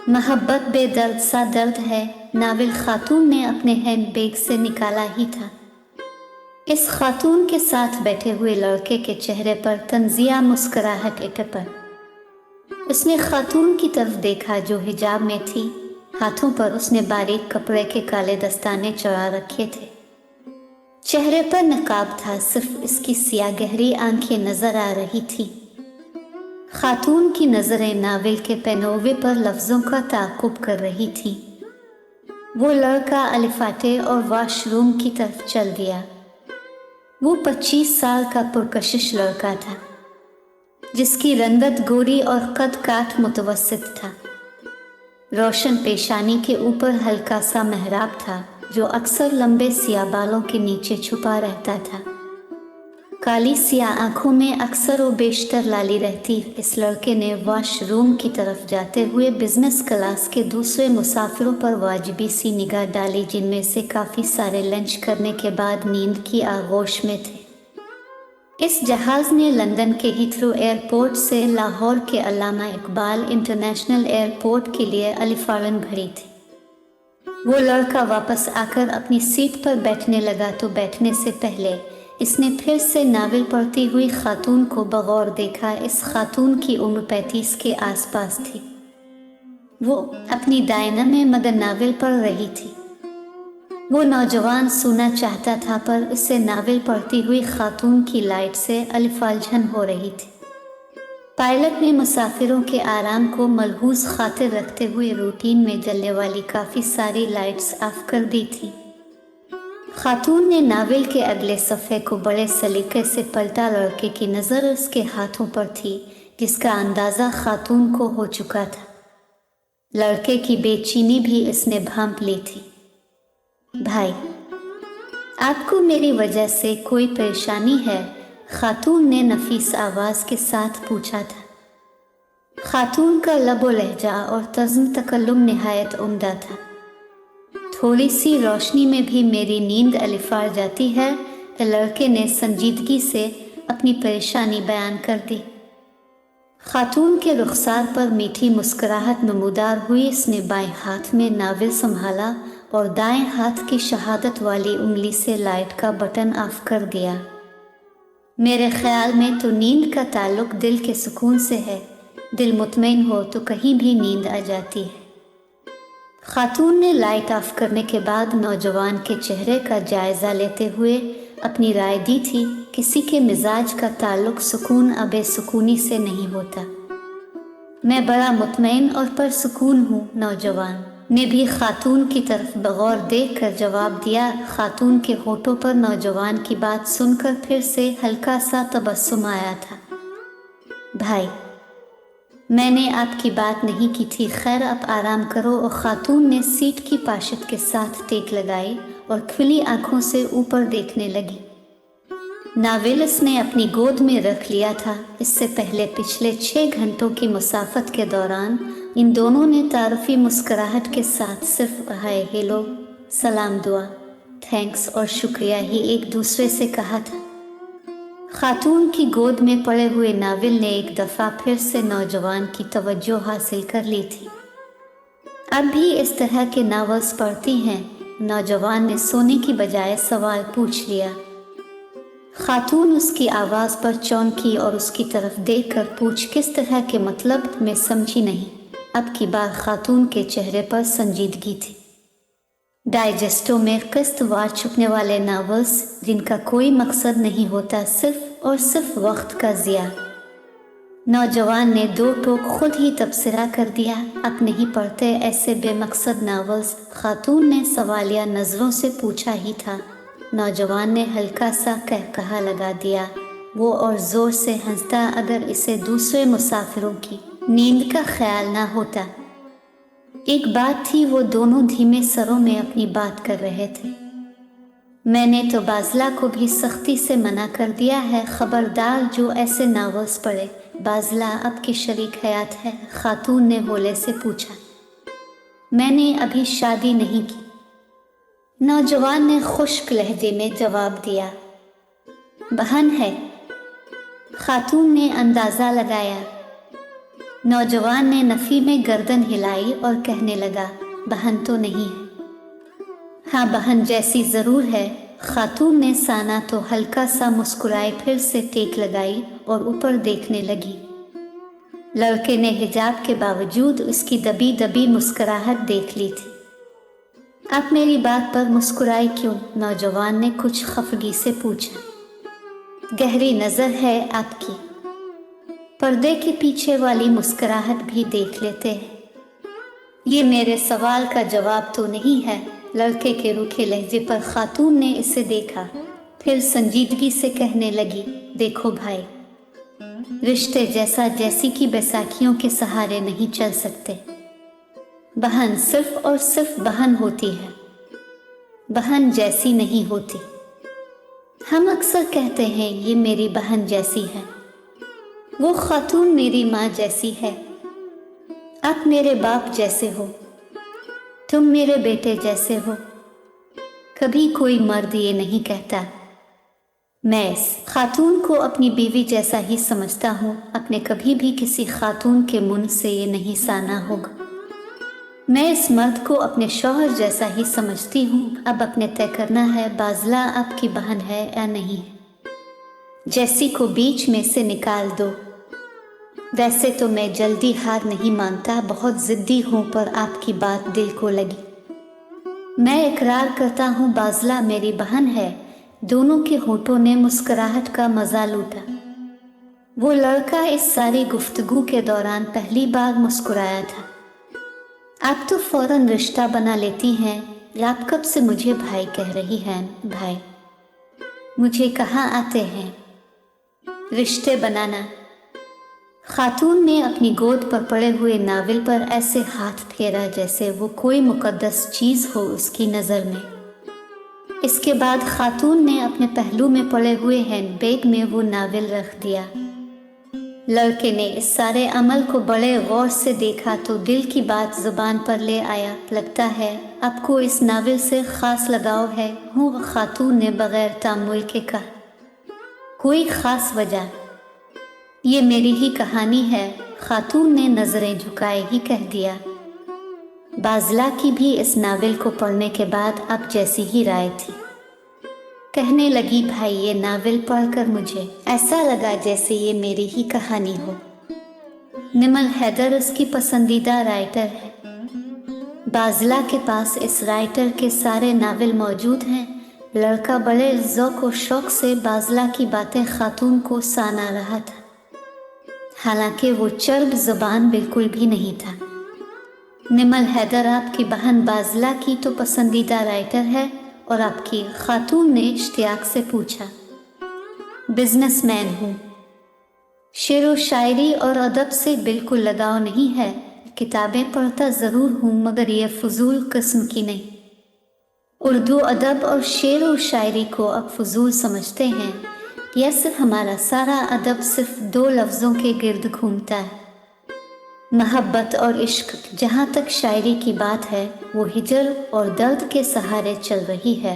मोहब्बत बेदर्द सा दर्द है, नाविल खातून ने अपने हैंड बैग से निकाला ही था। इस खातून के साथ बैठे हुए लड़के के चेहरे पर तंजिया मुस्कुराहट इतर। उसने खातून की तरफ देखा जो हिजाब में थी। हाथों पर उसने बारीक कपड़े के काले दस्ताने चढ़ा रखे थे। चेहरे पर नकाब था, सिर्फ इसकी सियाह गहरी आंखें नजर आ रही थी। खातून की नजरें नाविल के पहनावे पर लफ्जों का ताक़ुब कर रही थी। वो लड़का अलिफाटे और वॉशरूम की तरफ चल दिया। वो 25 साल का पुरकशिश लड़का था, जिसकी रंगत गोरी और कद काठ मुतवस्सित था। रोशन पेशानी के ऊपर हल्का सा मेहराब था, जो अक्सर लंबे सियाह बालों के नीचे छुपा रहता था। काली सियाह आंखों में अक्सर वो बेशतर लाली रहती। इस लड़के ने वॉशरूम की तरफ जाते हुए बिजनेस क्लास के दूसरे मुसाफिरों पर वाजिबी सी निगाह डाली, जिनमें से काफ़ी सारे लंच करने के बाद नींद की आगोश में थे। इस जहाज़ ने लंदन के हीथ्रो एयरपोर्ट से लाहौर के अल्लामा इकबाल इंटरनेशनल एयरपोर्ट के लिए अलिफारन भरी थी। वो लड़का वापस आकर अपनी सीट पर बैठने लगा तो बैठने से पहले इसने फिर से नाविल पढ़ती हुई खातून को बगौर देखा। इस खातून की उम्र 35 के आसपास थी। वो अपनी दायना में मगर नाविल पढ़ रही थी। वो नौजवान सुनना चाहता था, पर उससे नाविल पढ़ती हुई खातून की लाइट से अलिफालझन हो रही थी। पायलट ने मुसाफिरों के आराम को मलहूज खातिर रखते हुए रूटीन में जलने वाली काफ़ी सारी लाइट्स ऑफ कर दी थी। खातून ने नाविल के अगले सफ़े को बड़े सलीके से पलटा। लड़के की नज़र उसके हाथों पर थी, जिसका अंदाज़ा खातून को हो चुका था। लड़के की बेचैनी भी इसने भांप ली थी। भाई, आपको मेरी वजह से कोई परेशानी है? खातून ने नफीस आवाज़ के साथ पूछा था। खातून का लबो लहजा और तज़्म तकल्लुम निहायत उम्दा था। थोड़ी सी रोशनी में भी मेरी नींद अलिफार जाती है, लड़के ने संजीदगी से अपनी परेशानी बयान कर दी। खातून के रुखसार पर मीठी मुस्कुराहट नमूदार हुई। इसने बाएं हाथ में नाविल संभाला और दाएं हाथ की शहादत वाली उंगली से लाइट का बटन ऑफ कर दिया। मेरे ख्याल में तो नींद का ताल्लुक दिल के सुकून से है। दिल मुतमईन हो तो कहीं भी नींद आ जाती है। खातून ने लाइट ऑफ करने के बाद नौजवान के चेहरे का जायज़ा लेते हुए अपनी राय दी थी। किसी के मिजाज का ताल्लुक सुकून और बेसुकूनी से नहीं होता। मैं बड़ा मुतमईन और परसुकून हूँ, नौजवान ने भी खातून की तरफ बगौर देख कर जवाब दिया। खातून के होठों पर नौजवान की बात सुनकर फिर से हल्का सा तबस्सुम आया था। भाई, मैंने आपकी बात नहीं की थी। खैर, आप आराम करो। और खातून ने सीट की पाशत के साथ टेक लगाई और खुली आंखों से ऊपर देखने लगी। नाविल उसने अपनी गोद में रख लिया था। इससे पहले पिछले 6 घंटों की मुसाफत के दौरान इन दोनों ने तारुफी मुस्कुराहट के साथ सिर्फ हाय, हेलो, सलाम, दुआ, थैंक्स और शुक्रिया ही एक दूसरे से कहा था। खातून की गोद में पड़े हुए नाविल ने एक दफ़ा फिर से नौजवान की तवज्जो हासिल कर ली थी। अब भी इस तरह के नावल्स पढ़ती हैं? नौजवान ने सोने की बजाय सवाल पूछ लिया। खातून उसकी आवाज़ पर चौंकी और उसकी तरफ देखकर पूछ किस तरह के मतलब में समझी नहीं। अब की बार खातून के चेहरे पर संजीदगी थी। डाइजेस्टों में किस्तवार छुपने वाले नावल्स जिनका कोई मकसद नहीं होता, सिर्फ और सिर्फ वक्त का ज़िया। नौजवान ने 2 टोक खुद ही तबसरा कर दिया। अब नहीं पढ़ते ऐसे बेमकसद नावल्स? खातून ने सवालिया नज़रों से पूछा ही था। नौजवान ने हल्का सा कहकहा लगा दिया। वो और ज़ोर से हंसता अगर इसे दूसरे मुसाफिरों की नींद का ख्याल ना होता। एक बात थी, वो दोनों धीमे सरों में अपनी बात कर रहे थे। मैंने तो बाज़ला को भी सख्ती से मना कर दिया है, खबरदार जो ऐसे नावल्स पढ़े। बाज़ला आपकी शरीक हयात है? खातून ने होले से पूछा। मैंने अभी शादी नहीं की, नौजवान ने खुश्क लहजे में जवाब दिया। बहन है? खातून ने अंदाज़ा लगाया। नौजवान ने नफ़ी में गर्दन हिलाई और कहने लगा, बहन तो नहीं है। हाँ, बहन जैसी ज़रूर है। खातून ने साना तो हल्का सा मुस्कुराए फिर से टेक लगाई और ऊपर देखने लगी। लड़के ने हिजाब के बावजूद उसकी दबी दबी मुस्कुराहट देख ली थी। आप मेरी बात पर मुस्कुराए क्यों? नौजवान ने कुछ खफगी से पूछा। गहरी नज़र है आपकी। पर्दे के पीछे वाली मुस्कुराहट भी देख लेते हैं। ये मेरे सवाल का जवाब तो नहीं है। लड़के के रूखे लहजे पर खातून ने इसे देखा, फिर संजीदगी से कहने लगी, देखो भाई, रिश्ते जैसा जैसी की बैसाखियों के सहारे नहीं चल सकते। बहन सिर्फ और सिर्फ बहन होती है, बहन जैसी नहीं होती। हम अक्सर कहते हैं ये मेरी बहन जैसी है, वो खातून मेरी माँ जैसी है। आप मेरे बाप जैसे हो, तुम मेरे बेटे जैसे हो। कभी कोई मर्द ये नहीं कहता। मैं इस खातून को अपनी बीवी जैसा ही समझता हूँ। अपने कभी भी किसी खातून के मुंह से ये नहीं साना होगा। मैं इस मर्द को अपने शौहर जैसा ही समझती हूँ। अब अपने तय करना है बाज़ला आपकी बहन है या नहीं है। जैसी को बीच में से निकाल दो। वैसे तो मैं जल्दी हार नहीं मानता, बहुत ज़िद्दी हूँ, पर आपकी बात दिल को लगी। मैं इकरार करता हूँ बाज़ला मेरी बहन है। दोनों के होठों ने मुस्कुराहट का मज़ा लूटा। वो लड़का इस सारी गुफ्तगू के दौरान पहली बार मुस्कुराया था। आप तो फ़ौरन रिश्ता बना लेती हैं। आप कब से मुझे भाई कह रही हैं? भाई मुझे कहाँ आते हैं रिश्ते बनाना। खातून ने अपनी गोद पर पड़े हुए नावल पर ऐसे हाथ फेरा जैसे वो कोई मुकद्दस चीज़ हो उसकी नज़र में। इसके बाद खातून ने अपने पहलू में पड़े हुए हैंडबैग में वो नावल रख दिया। लड़के ने इस सारे अमल को बड़े गौर से देखा तो दिल की बात ज़ुबान पर ले आया। लगता है आपको इस नावल से ख़ास लगाव है। हूँ, खातून ने बग़ैर तामुल के कहा। कोई ख़ास वजह? ये मेरी ही कहानी है। खातून ने नज़रें झुकाए ही कह दिया। बाज़ला की भी इस नावल को पढ़ने के बाद अब जैसी ही राय थी। कहने लगी, भाई ये नावल पढ़कर मुझे ऐसा लगा जैसे ये मेरी ही कहानी हो। निमल हैदर उसकी पसंदीदा राइटर है। बाज़ला के पास इस राइटर के सारे नावल मौजूद हैं। लड़का बड़े ज़ौक़ और शौक़ से बाज़ला की बातें खातून को सुना रहा था। हालांकि वो चर्ब ज़ुबान बिल्कुल भी नहीं था। निमल हैदर आपकी बहन बाज़ला की तो पसंदीदा राइटर है और आपकी? खातून ने इश्तियाक से पूछा। बिजनेसमैन हूँ। शेर व शायरी और अदब से बिल्कुल लगाव नहीं है। किताबें पढ़ता ज़रूर हूँ मगर ये फजूल किस्म की नहीं। उर्दू अदब और शेर व शायरी को अब फजूल समझते हैं। यह सिर्फ हमारा सारा अदब सिर्फ 2 लफ्ज़ों के गिर्द घूमता है, मोहब्बत और इश्क। जहाँ तक शायरी की बात है वो हिजर और दर्द के सहारे चल रही है।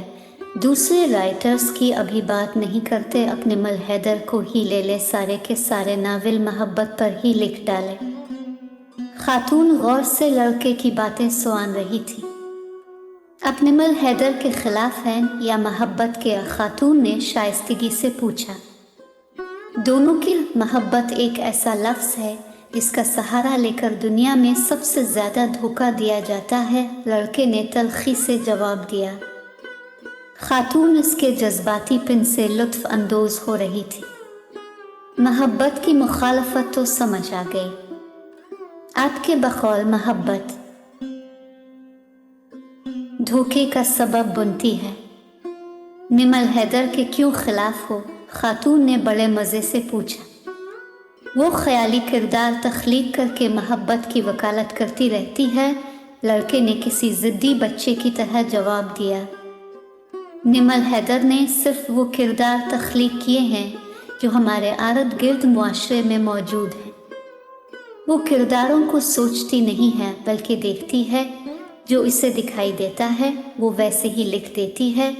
दूसरे राइटर्स की अभी बात नहीं करते। अपने निमल हैदर को ही ले ले, सारे के सारे नावल मोहब्बत पर ही लिख डाले। खातून गौर से लड़के की बातें सुन रही थी। अपने निमल हैदर के खिलाफ हैं या मोहब्बत के? खातून ने शाइस्तगी से पूछा। दोनों की मोहब्बत एक ऐसा लफ्ज़ है जिसका सहारा लेकर दुनिया में सबसे ज़्यादा धोखा दिया जाता है। लड़के ने तल्खी से जवाब दिया। खातून उसके जज्बातीपन से लुत्फ़ अंदोज़ हो रही थी। मोहब्बत की मुखालफत तो समझ आ गई। आपके बकौल मोहब्बत धोखे का सबब बनती है। निमल हैदर के क्यों खिलाफ हो? खातून ने बड़े मज़े से पूछा। वो ख़याली किरदार तख्लीक करके मोहब्बत की वकालत करती रहती है। लड़के ने किसी ज़िद्दी बच्चे की तरह जवाब दिया। निमल हैदर ने सिर्फ वो किरदार तख्लीक किए हैं जो हमारे आरद गिर्द मुआशरे में मौजूद हैं। वो किरदारों को सोचती नहीं है बल्कि देखती है। जो इसे दिखाई देता है वो वैसे ही लिख देती है।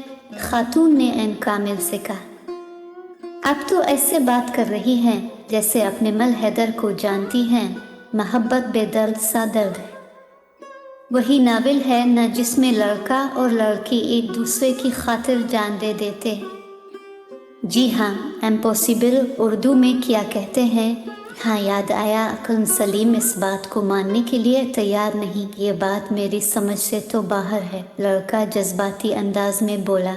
खातून ने ऐन कामिल से कहा। आप तो ऐसे बात कर रही हैं जैसे अपने निमल हैदर को जानती हैं। मोहब्बत बेदर्द सा दर्द है। वही नावल है न जिसमें लड़का और लड़की एक दूसरे की खातिर जान दे देते हैं। जी हाँ, इम्पॉसिबल उर्दू में क्या कहते हैं? हाँ, याद आया, अक्ल सलीम इस बात को मानने के लिए तैयार नहीं। ये बात मेरी समझ से तो बाहर है, लड़का जज्बाती अंदाज में बोला।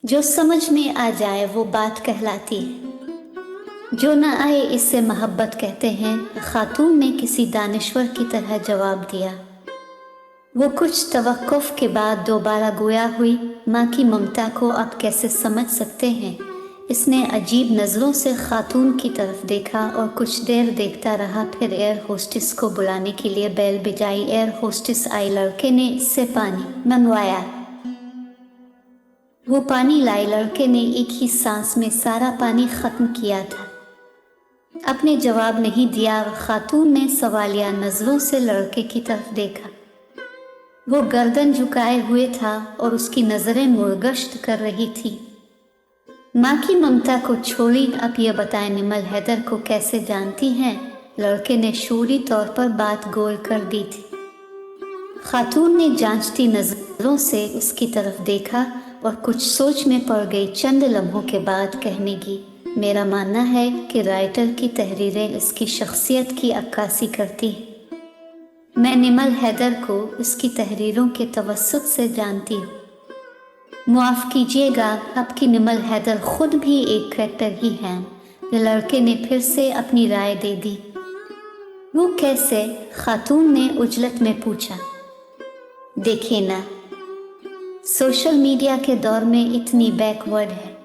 जो समझ में आ जाए वो बात कहलाती है, जो न आए इससे मोहब्बत कहते हैं, खातून ने किसी दानिश्वर की तरह जवाब दिया। वो कुछ तवक्कुफ के बाद दोबारा गोया हुई। माँ की ममता को आप कैसे समझ सकते हैं? इसने अजीब नज़रों से खातून की तरफ देखा और कुछ देर देखता रहा। फिर एयर होस्टेस को बुलाने के लिए बेल बजाई। एयर होस्टेस आई। लड़के ने इससे पानी मंगवाया। वो पानी लाई। लड़के ने एक ही सांस में सारा पानी ख़त्म किया था। अपने जवाब नहीं दिया। खातून ने सवालिया नज़रों से लड़के की तरफ देखा। वो गर्दन झुकाए हुए था और उसकी नज़रें मुर्गश्त कर रही थी। माँ की ममता को छोड़ी, अब ये बताएं निमल हैदर को कैसे जानती हैं? लड़के ने शूरी तौर पर बात गोल कर दी थी। खातून ने जांचती नज़रों से उसकी तरफ देखा और कुछ सोच में पड़ गई। चंद लम्हों के बाद कहने लगी, मेरा मानना है कि राइटर की तहरीरें इसकी शख्सियत की अक्कासी करती हैं। मैं निमल हैदर को इसकी तहरीरों के तवस्सुत से जानती हूँ। मुआफ़ कीजिएगा, आपकी निमल हैदर खुद भी एक करैक्टर ही हैं। लड़के ने फिर से अपनी राय दे दी। वो कैसे? खातून ने उजलत में पूछा। देखिए ना, सोशल मीडिया के दौर में इतनी बैकवर्ड है,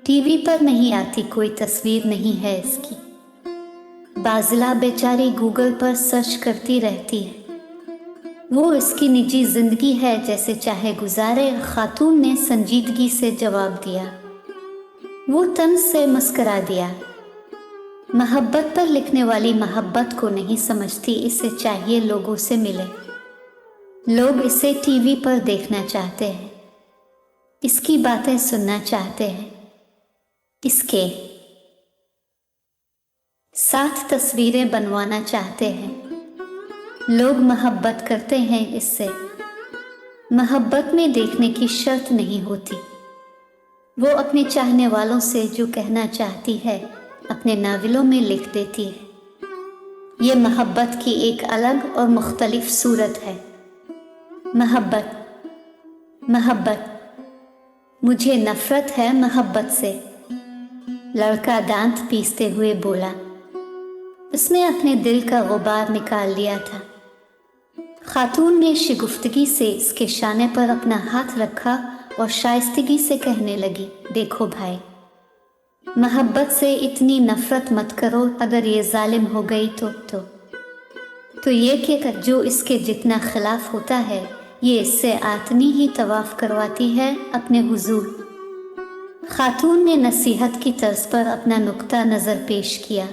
टीवी पर नहीं आती, कोई तस्वीर नहीं है इसकी। बाज़िला बेचारी गूगल पर सर्च करती रहती है। वो इसकी निजी जिंदगी है, जैसे चाहे गुजारे। खातून ने संजीदगी से जवाब दिया। वो तंज से मुस्करा दिया। मोहब्बत पर लिखने वाली मोहब्बत को नहीं समझती। इसे चाहिए लोगों से मिले। लोग इसे टीवी पर देखना चाहते हैं, इसकी बातें सुनना चाहते हैं, इसके साथ तस्वीरें बनवाना चाहते हैं। लोग मोहब्बत करते हैं इससे। मोहब्बत में देखने की शर्त नहीं होती। वो अपने चाहने वालों से जो कहना चाहती है अपने नावलों में लिख देती है। ये मोहब्बत की एक अलग और मुख्तलिफ सूरत है। मोहब्बत, मुझे नफरत है मोहब्बत से। लड़का दांत पीसते हुए बोला। उसने अपने दिल का गुबार निकाल लिया था। खातून ने शिगुफ्तगी से इसके शाने पर अपना हाथ रखा और शाइस्तगी से कहने लगी, देखो भाई, मोहब्बत से इतनी नफरत मत करो। अगर ये जालिम हो गई तो ये कि जो इसके जितना खिलाफ होता है, ये इससे आतनी ही तवाफ करवाती है अपने हुजूर। खातून ने नसीहत की तर्ज पर अपना नुक्ता नज़र पेश किया।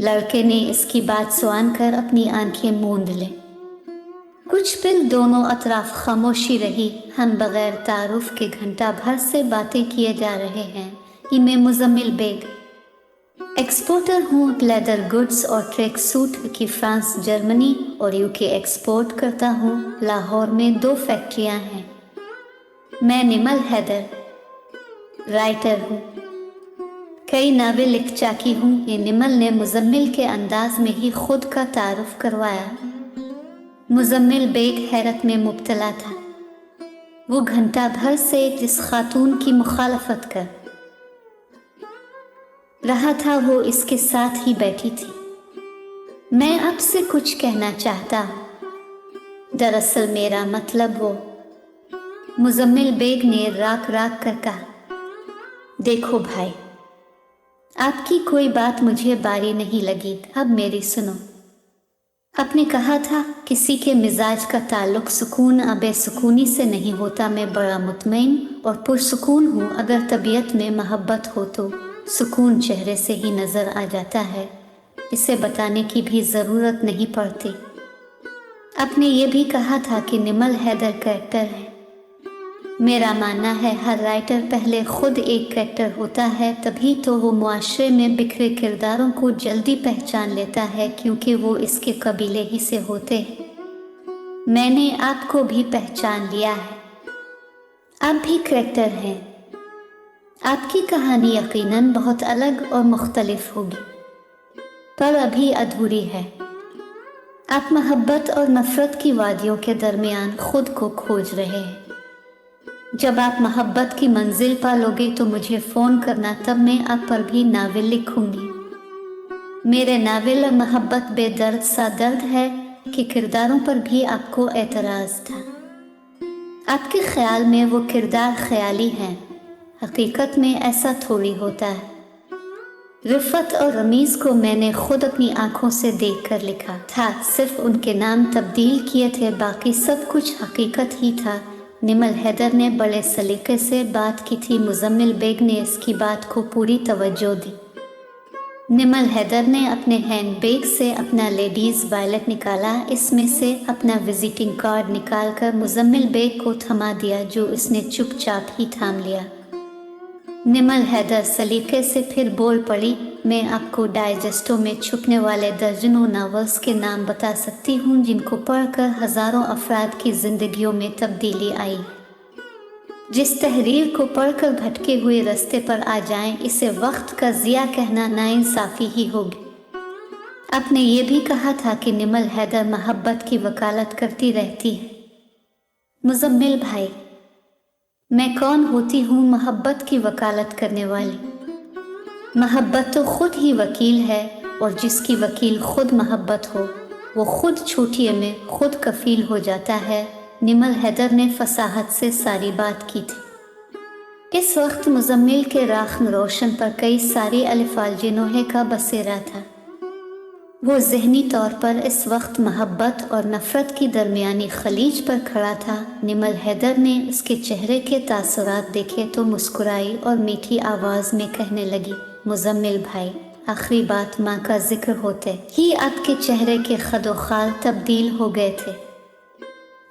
लड़के ने इसकी बात सुन कर अपनी आंखें मूंद लें। कुछ पल दोनों अतराफ खामोशी रही। हम बगैर तारुफ के घंटा भर से बातें किए जा रहे हैं। मैं मुजम्मिल बेग, एक्सपोर्टर हूँ लेदर गुड्स और ट्रैक सूट की फ्रांस, जर्मनी और यूके एक्सपोर्ट करता हूँ। लाहौर में 2 फैक्ट्रियाँ हैं। मैं निमल हैदर राइटर हूँ, कई नावल लिख चुकी हूँ। ये निमल ने मुजम्मिल के अंदाज में ही खुद का तारुफ करवाया। मुजम्मिल बेग हैरत में मुब्तला था। वो घंटा भर से जिस खातून की मुखालफत कर रहा था वो इसके साथ ही बैठी थी। मैं आपसे कुछ कहना चाहता हूँ। दरअसल मेरा मतलब वो, मुजम्मिल बेग ने राग राग कर कहा, देखो भाई, आपकी कोई बात मुझे बारी नहीं लगी, अब मेरी सुनो। आपने कहा था किसी के मिजाज का ताल्लुक सुकून और बेसुकूनी से नहीं होता। मैं बड़ा मुतमईन और पुरसुकून हूँ। अगर तबीयत में मोहब्बत हो तो सुकून चेहरे से ही नज़र आ जाता है, इसे बताने की भी ज़रूरत नहीं पड़ती। आपने ये भी कहा था कि निमल हैदर कैरेक्टर है। मेरा मानना है हर राइटर पहले खुद एक कैरेक्टर होता है, तभी तो वो मुआशरे में बिखरे किरदारों को जल्दी पहचान लेता है, क्योंकि वो इसके कबीले ही से होते हैं। मैंने आपको भी पहचान लिया है, आप भी कैरेक्टर हैं। आपकी कहानी यकीनन बहुत अलग और मुख्तलिफ होगी, पर अभी अधूरी है। आप मोहब्बत और नफरत की वादियों के दरमियान खुद को खोज रहे हैं। जब आप मोहब्बत की मंजिल पा लोगे तो मुझे फ़ोन करना, तब मैं आप पर भी नावल लिखूंगी। मेरे नावल और मोहब्बत बेदर्द सा दर्द है कि किरदारों पर भी आपको एतराज़ था। आपके ख्याल में वो किरदार ख्याली हैं, हकीकत में ऐसा थोड़ी होता है। रिफ़त और रमीज़ को मैंने खुद अपनी आंखों से देखकर लिखा था, सिर्फ उनके नाम तब्दील किए थे, बाकी सब कुछ हकीकत ही था। निमल हैदर ने बड़े सलीके से बात की थी, मुजम्मिल बेग ने इसकी बात को पूरी तवज्जो दी। निमल हैदर ने अपने हैंड बैग से अपना लेडीज़ वॉलेट निकाला, इसमें से अपना विजिटिंग कार्ड निकालकर मुजम्मिल बेग को थमा दिया, जो इसने चुपचाप ही थाम लिया। निमल हैदर सलीके से फिर बोल पड़ी, मैं आपको डाइजेस्टों में छुपने वाले दर्जनों नावल्स के नाम बता सकती हूँ, जिनको पढ़कर हज़ारों अफराद की ज़िंदगियों में तब्दीली आई। जिस तहरीर को पढ़कर भटके हुए रास्ते पर आ जाएं, इसे वक्त का ज़िया कहना नाइंसाफ़ी ही होगी। आपने ये भी कहा था कि निमल हैदर मोहब्बत की वकालत करती रहती है। मुजम्मिल भाई, मैं कौन होती हूँ मोहब्बत की वकालत करने वाली? मोहब्बत तो खुद ही वकील है, और जिसकी वकील खुद मोहब्बत हो, वो खुद छूटिए में खुद कफील हो जाता है। निमल हैदर ने फसाहत से सारी बात की थी। इस वक्त मुजम्मिल के राखन रोशन पर कई सारी अलिफालजिनोहे का बसेरा था। वो ज़हनी तौर पर इस वक्त मोहब्बत और नफ़रत की दरमियानी खलीज पर खड़ा था। निमल हैदर ने उसके चेहरे के तासुरात देखे तो मुस्कुराई और मीठी आवाज़ में कहने लगी, मुजम्मिल भाई, आखिरी बात माँ का जिक्र होते ही आपके चेहरे के खदोखाल तब्दील हो गए थे।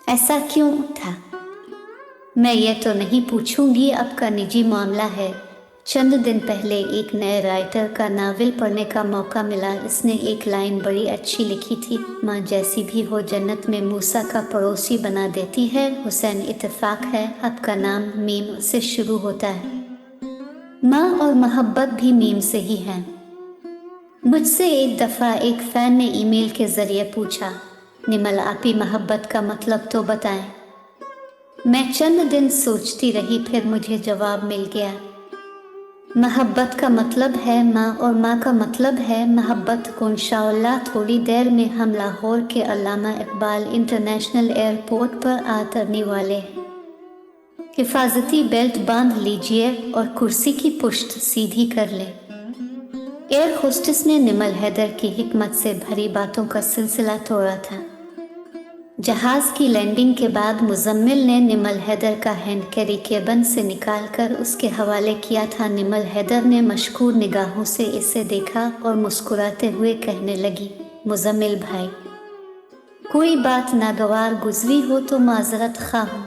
ऐसा क्यों था? मैं ये तो नहीं पूछूंगी, आपका निजी मामला है। चंद दिन पहले एक नए राइटर का नावल पढ़ने का मौका मिला। इसने एक लाइन बड़ी अच्छी लिखी थी, माँ जैसी भी हो जन्नत में मूसा का पड़ोसी बना देती है। हुसैन इत्तेफाक है, आपका नाम मीम से शुरू होता है। माँ और मोहब्बत भी मीम से ही है। मुझसे एक दफ़ा एक फ़ैन ने ईमेल के ज़रिए पूछा, निमल आप ही मोहब्बत का मतलब तो बताएं। मैं चंद दिन सोचती रही, फिर मुझे जवाब मिल गया। मोहब्बत का मतलब है माँ, और माँ का मतलब है मोहब्बत को। इंशाअल्लाह थोड़ी देर में हम लाहौर के अल्लामा इकबाल इंटरनेशनल एयरपोर्ट पर आ उतरने वाले हैं। हिफाजती बेल्ट बांध लीजिए और कुर्सी की पुश्त सीधी कर लें। एयर होस्टेस ने निमल हैदर की हिकमत से भरी बातों का सिलसिला तोड़ा था। जहाज़ की लैंडिंग के बाद मुजम्मिल ने निमल हैदर का हैंड कैरी केबिन से निकालकर उसके हवाले किया था। निमल हैदर ने मशकूर निगाहों से इसे देखा और मुस्कुराते हुए कहने लगी, मुजम्मिल भाई, कोई बात नागवार गुजरी हो तो माजरत खा हूँ।